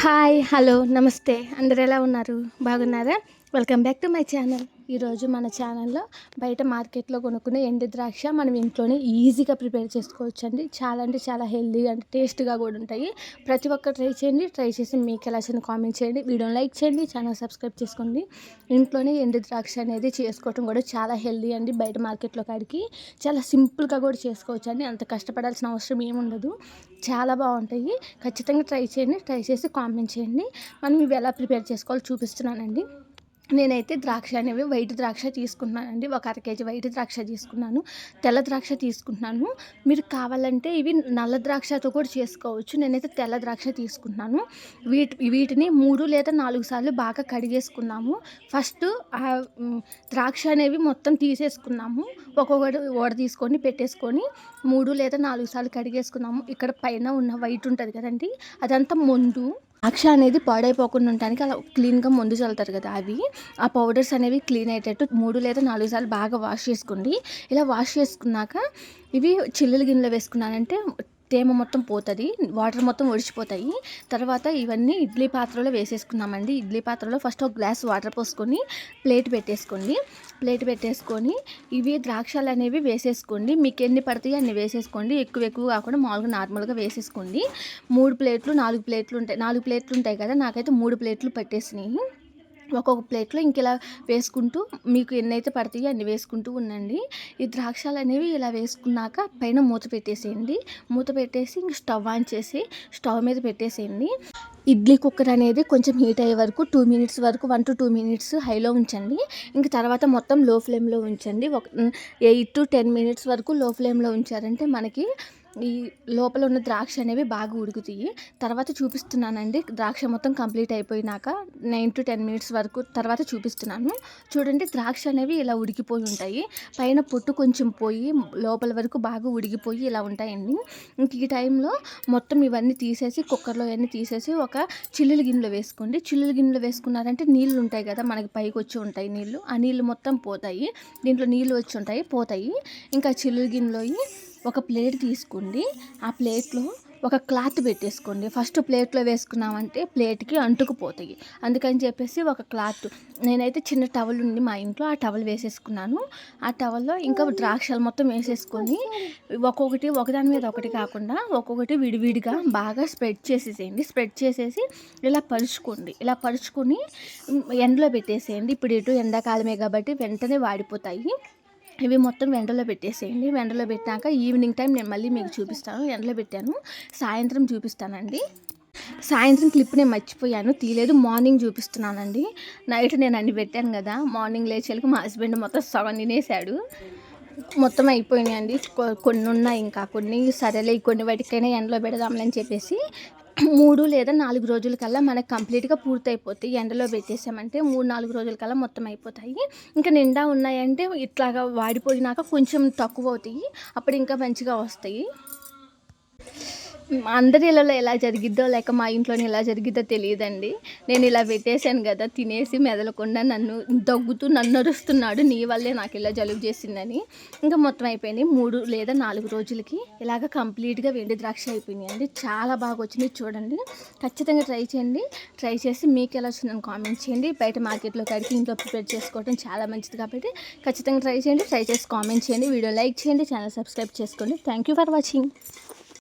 Hi hello నమస్తే అందరు ఎలా ఉన్నారు బాగున్నారా welcome back to my channel. ఈరోజు మన ఛానల్లో బయట మార్కెట్లో కొనుక్కునే ఎండు ద్రాక్ష మనం ఇంట్లోనే ఈజీగా ప్రిపేర్ చేసుకోవచ్చు అండి. చాలా అంటే చాలా హెల్దీ అండ్ టేస్ట్గా కూడా ఉంటాయి. ప్రతి ఒక్క ట్రై చేయండి, ట్రై చేసి మీకు ఎలా వచ్చిందో కామెంట్ చేయండి, వీడియోని లైక్ చేయండి, ఛానల్ సబ్స్క్రైబ్ చేసుకోండి. ఇంట్లోనే ఎండు ద్రాక్ష అనేది చేసుకోవటం కూడా చాలా హెల్దీ అండి. బయట మార్కెట్లో కాడికి చాలా సింపుల్గా కూడా చేసుకోవచ్చు అండి. అంత కష్టపడాల్సిన అవసరం ఏముండదు, చాలా బాగుంటాయి. ఖచ్చితంగా ట్రై చేయండి, ట్రై చేసి కామెంట్ చేయండి. మనం ఇవి ఎలా ప్రిపేర్ చేసుకోవాలో చూపిస్తున్నానండి. నేనైతే ద్రాక్ష అనేవి వైట్ ద్రాక్ష తీసుకున్నానండి. ఒక అర కేజీ వైట్ ద్రాక్ష తీసుకున్నాను, తెల్ల ద్రాక్ష తీసుకుంటున్నాను. మీరు కావాలంటే ఇవి నల్ల ద్రాక్షతో కూడా చేసుకోవచ్చు. నేనైతే తెల్ల ద్రాక్ష తీసుకుంటున్నాను. వీటిని 3 లేదా 4 సార్లు బాగా కడిగేసుకున్నాము. ఫస్ట్ ద్రాక్ష అనేవి మొత్తం తీసేసుకున్నాము. ఒక్కొక్కటి ఓడ తీసుకొని పెట్టేసుకొని 3 లేదా 4 సార్లు కడిగేసుకున్నాము. ఇక్కడ పైన ఉన్న వైట్ ఉంటుంది కదండి, అదంతా ముందు ద్రాక్ష అనేది పాడైపోకుండా ఉండడానికి అలా క్లీన్గా ముందు చల్లుతారు కదా, అవి ఆ పౌడర్స్ అనేవి క్లీన్ అయ్యేటట్టు 3 లేదా 4 సార్లు బాగా వాష్ చేసుకోండి. ఇలా వాష్ చేసుకున్నాక ఇవి చిల్లుల గిన్నెలో వేసుకున్నానంటే తేమ మొత్తం పోతుంది, వాటర్ మొత్తం ఒడిచిపోతాయి. తర్వాత ఇవన్నీ ఇడ్లీ పాత్రలో వేసేసుకున్నామండి. ఇడ్లీ పాత్రలో ఫస్ట్ ఒక గ్లాస్ వాటర్ పోసుకొని ప్లేట్ పెట్టేసుకొని ఇవి ద్రాక్షలు అనేవి వేసేసుకోండి. మీకు ఎన్ని పడతాయి అన్ని వేసేసుకోండి. ఎక్కువ కాకుండా మామూలుగా నార్మల్గా వేసేసుకోండి. 3 ప్లేట్లు 4 ప్లేట్లు ఉంటాయి, 4 ప్లేట్లు ఉంటాయి కదా, నాకైతే 3 ప్లేట్లు పట్టేసినాయి. ఒక్కొక్క ప్లేట్లో ఇంక ఇలా వేసుకుంటూ మీకు ఎన్నైతే పడతాయో అన్ని వేసుకుంటూ ఉండండి. ఈ ద్రాక్షలు అనేవి ఇలా వేసుకున్నాక పైన మూత పెట్టేసేయండి. మూత పెట్టేసి ఇంక స్టవ్ ఆన్ చేసి స్టవ్ మీద పెట్టేసేయండి. ఇడ్లీ కుక్కర్ అనేది కొంచెం హీట్ అయ్యే వరకు 2 మినిట్స్ వరకు 1 to 2 మినిట్స్ హైలో ఉంచండి. ఇంక తర్వాత మొత్తం లో ఫ్లేమ్లో ఉంచండి. 8 to 10 మినిట్స్ వరకు లో ఫ్లేమ్లో ఉంచారంటే మనకి ఈ లోపల ఉన్న ద్రాక్ష అనేవి బాగా ఉడుకుతాయి. తర్వాత చూపిస్తున్నానండి. ద్రాక్ష మొత్తం కంప్లీట్ అయిపోయినాక 9 to 10 మినిట్స్ వరకు తర్వాత చూపిస్తున్నాను. చూడండి, ద్రాక్ష అనేవి ఇలా ఉడికిపోయి ఉంటాయి. పైన పొట్టు కొంచెం పోయి లోపల వరకు బాగా ఉడికిపోయి ఇలా ఉంటాయండి. ఇంక ఈ టైంలో మొత్తం ఇవన్నీ తీసేసి కుక్కర్లో ఇవన్నీ తీసేసి ఒక చిల్లుల గిన్నెలో వేసుకోండి. చిల్లుల గిన్నెలో వేసుకున్నారంటే నీళ్ళు ఉంటాయి కదా, మనకి పైకి వచ్చి ఉంటాయి నీళ్ళు, ఆ నీళ్ళు మొత్తం పోతాయి. దీంట్లో నీళ్ళు వచ్చి ఉంటాయి, పోతాయి. ఇంకా చిల్లుల గిన్నెలో ఒక ప్లేట్ తీసుకోండి. ఆ ప్లేట్లో ఒక క్లాత్ పెట్టేసుకోండి. ఫస్ట్ ప్లేట్లో వేసుకున్నామంటే ప్లేట్కి అంటుకుపోతాయి. అందుకని చెప్పేసి ఒక క్లాత్, నేనైతే చిన్న టవల్ ఉంది మా ఇంట్లో, ఆ టవల్ వేసేసుకున్నాను. ఆ టవల్లో ఇంకా ద్రాక్షలు మొత్తం వేసేసుకొని ఒక్కొక్కటి ఒకదాని మీద ఒకటి కాకుండా ఒక్కొక్కటి విడివిడిగా బాగా స్ప్రెడ్ చేసేసేయండి. స్ప్రెడ్ చేసేసి ఇలా పరుచుకోండి. ఇలా పరుచుకొని ఎండలో పెట్టేసేయండి. ఇప్పుడు ఇటు ఎండాకాలమే కాబట్టి వెంటనే వాడిపోతాయి. ఇవి మొత్తం ఎండలో పెట్టేసేయండి. ఎండలో పెట్టాక ఈవినింగ్ టైం నేను మళ్ళీ మీకు చూపిస్తాను. ఎండలో పెట్టాను, సాయంత్రం చూపిస్తానండి. సాయంత్రం క్లిప్ నేను మర్చిపోయాను, తీయలేదు. మార్నింగ్ చూపిస్తున్నానండి. నైట్ నేను అన్ని పెట్టాను కదా, మార్నింగ్ లేచేలకు మా హస్బెండ్ మొత్తం సగం తినేసాడు. మొత్తం అయిపోయినాయండి. కొన్ని ఉన్నాయి, ఇంకా కొన్ని సరేలే కొన్ని వాటికైనా ఎండలో పెడదాంలని చెప్పేసి 3 లేదా 4 రోజుల కల్లా మనకు కంప్లీట్గా పూర్తయిపోతాయి. ఎండలో పెట్టేసామంటే 3-4 రోజుల కల్లా మొత్తం అయిపోతాయి. ఇంకా నిండా ఉన్నాయంటే ఇట్లాగా వాడిపోయినాక కొంచెం తక్కువ అవుతాయి, అప్పుడు ఇంకా మంచిగా వస్తాయి. అందరి ఇళ్ళలో ఎలా జరిగిద్దో లేక మా ఇంట్లోనే ఎలా జరిగిద్దో తెలియదండి. నేను ఇలా పెట్టేశాను కదా, తినేసి మెదలకుండా నన్ను అరుస్తున్నాడు, నీ వల్లే నాకు ఇలా జలుబు చేసిందని. ఇంకా మొత్తం అయిపోయింది. 3 లేదా 4 రోజులకి ఇలాగ కంప్లీట్గా వెండి ద్రాక్ష అయిపోయినాయండి. చాలా బాగా వచ్చింది, చూడండి. ఖచ్చితంగా ట్రై చేయండి. ట్రై చేసి మీకు ఎలా వచ్చిందని కామెంట్ చేయండి. బయట మార్కెట్లో కాడికి ఇంట్లో ప్రిపేర్ చేసుకోవడం చాలా మంచిది కాబట్టి ఖచ్చితంగా ట్రై చేయండి. ట్రై చేసి కామెంట్ చేయండి, వీడియో లైక్ చేయండి, ఛానల్ సబ్స్క్రైబ్ చేసుకోండి. Thank you for watching.